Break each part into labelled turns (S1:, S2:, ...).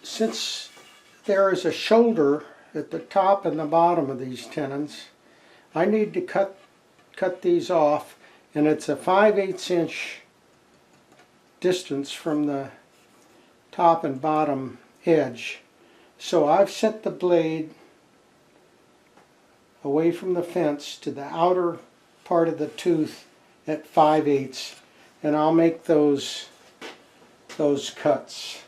S1: since there is a shoulder at the top and the bottom of these tenons, I need to cut these off, and it's a 5/8 inch distance from the top and bottom edge. So I've set the blade away from the fence to the outer part of the tooth at 5/8, and I'll make those cuts.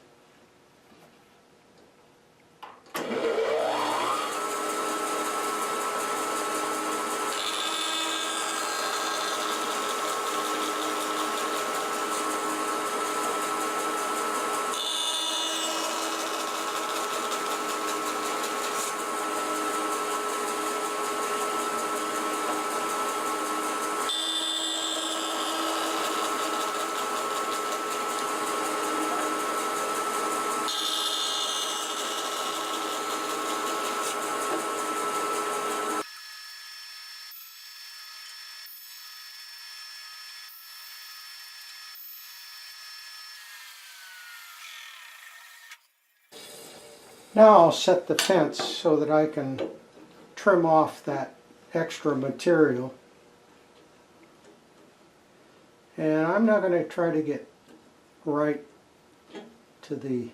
S1: Now I'll set the fence so that I can trim off that extra material. And I'm not going to try to get right to the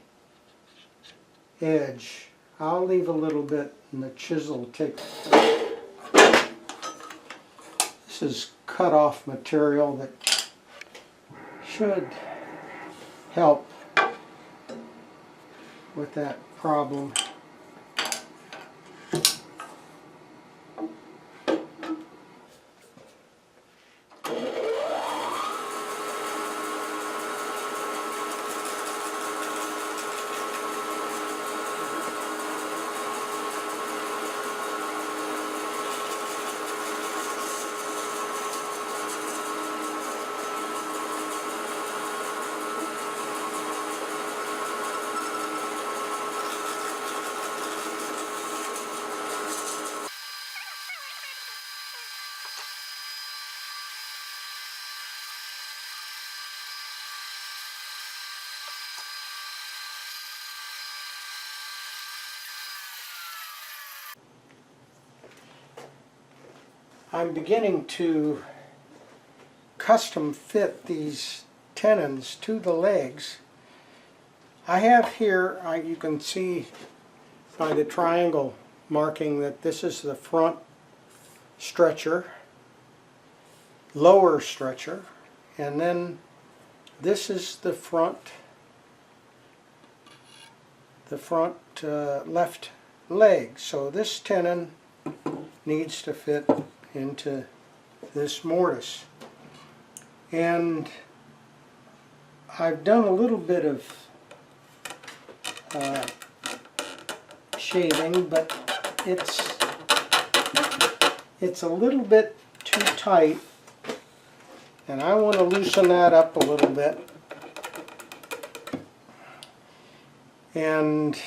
S1: edge. I'll leave a little bit and the chisel will take. This is cut off material that should help with that problem. I'm beginning to custom fit these tenons to the legs. I have here, you can see by the triangle marking that this is the front stretcher, lower stretcher, and then this is the front left leg. So this tenon needs to fit into this mortise, and I've done a little bit of shaving, but it's a little bit too tight, and I want to loosen that up a little bit. And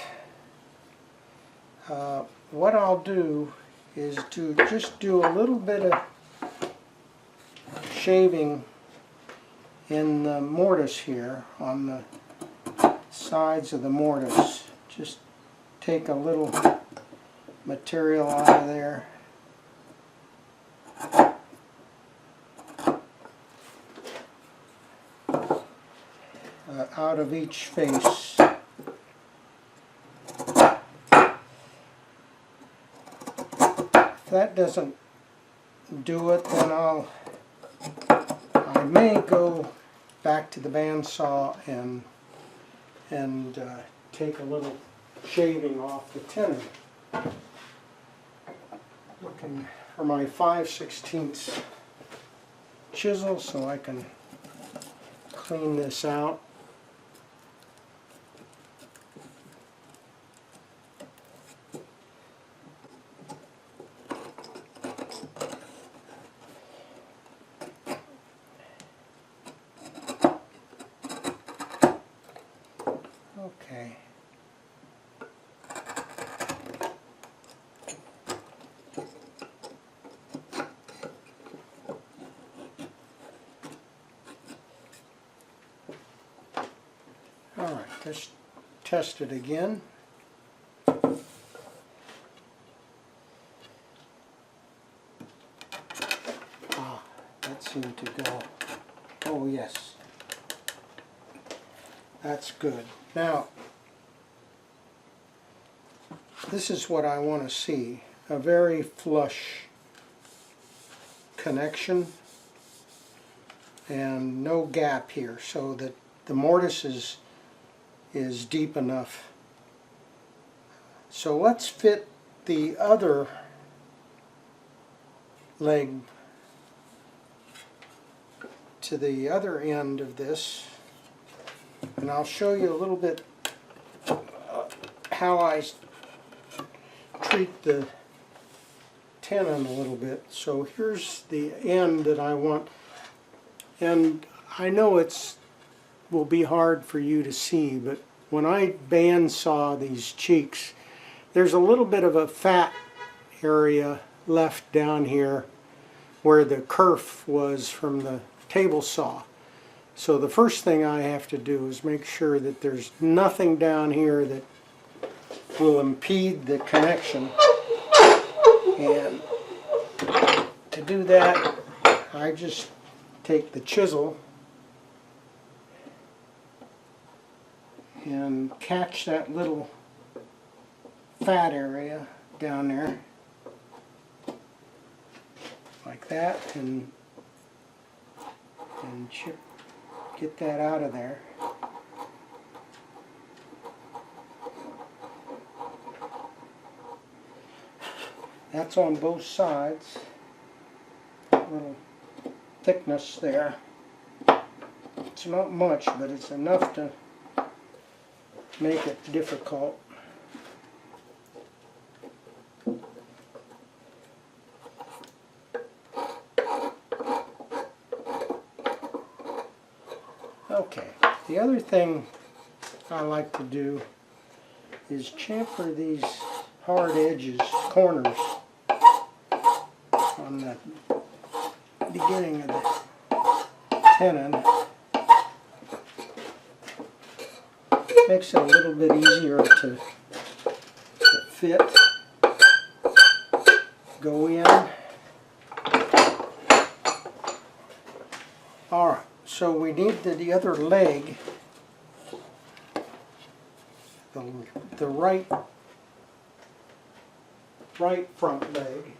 S1: what I'll do is to just do a little bit of shaving in the mortise here on the sides of the mortise. Just take a little material out of there. Out of each face. If that doesn't do it, then I may go back to the bandsaw and take a little shaving off the tenon. Looking for my 5/16 chisel so I can clean this out. Okay. Alright, this test it again. Ah, that seemed to go. Oh yes, that's good. Now, this is what I want to see, a very flush connection and no gap here, so that the mortise is deep enough. So let's fit the other leg to the other end of this, and I'll show you a little bit how I treat the tenon a little bit. So here's the end that I want, and I know it's will be hard for you to see, but when I bandsaw these cheeks, there's a little bit of a fat area left down here where the kerf was from the table saw. So the first thing I have to do is make sure that there's nothing down here that will impede the connection. And to do that, I just take the chisel and catch that little fat area down there like that, and get that out of there. That's on both sides. A little thickness there. It's not much, but it's enough to make it difficult. Okay, the other thing I like to do is chamfer these hard edges, corners, on the beginning of the tenon. Makes it a little bit easier to fit, go in. Alright, so we need the other leg, the right front leg.